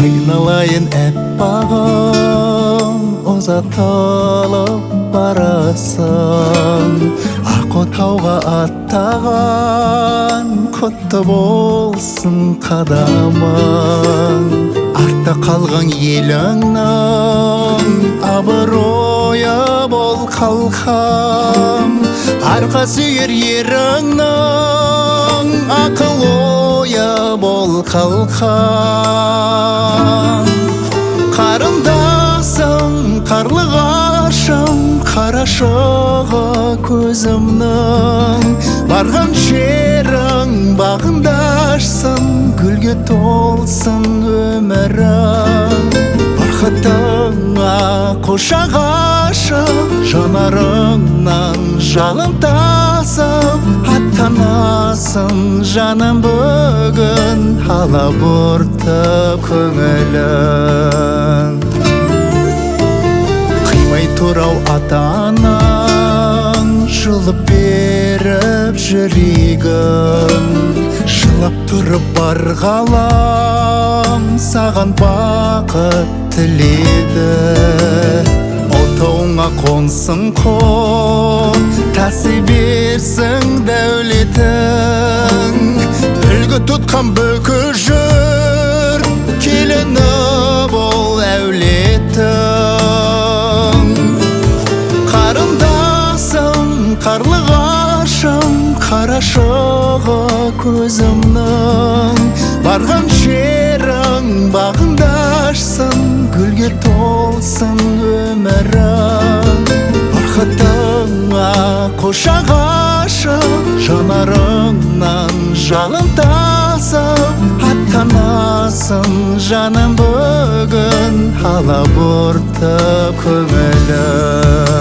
айналайын әппағым, ұзатылып барасың. Ақ отауға аттаған, құтты болсын қадамың. Артта қалған еліңнің абыройы бол қалқам. Арқа сүйер еріңнің ақыл ойы бол қалқам. Қарындасым, қарлығашым, қарашығы көзімнің. Барған жерің бағында ашсын, гүлге толсын өмірің. Бақытыңа құшақ ашып, жанарыңнан жалын тасып, аттанасың жаным бүгін, алабұртып көңілін. Қимай тұрау ата-анаң, жылып беріп жүрегін. Жылап тұрып бар ғалам саған бақыт тіледі. Отауыңа қонсын қон, тәсі берсін дәулетің. Үлгі тұтқан бүкі жүр, келіні бол әулетің. Қарындасым, қарлығашым, қарашығы көзімнің. Барған жерің бағында ашсын, гүлге толсын өмірің. Бақытыңа құшақ ашып, жанарыңнан жалын тасып, аттанасың жаным бүгін, алабұртып көңілін.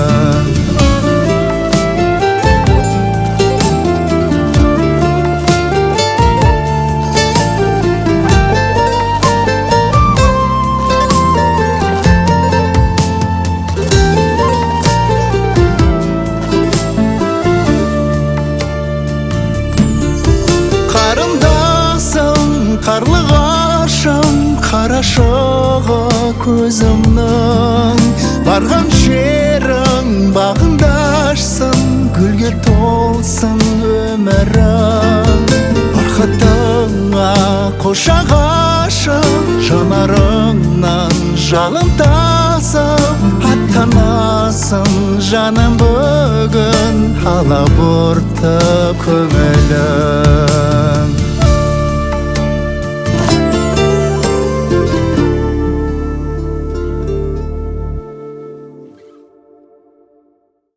Қарлығашым, қарашығы көзімнің. Барған жерің бағында ашсын, гүлге толсын өмірің. Бақытыңа құшақ ашып, жанарыңнан жалын тасып, аттанасың жаным бүгін, алабұртып көңілін.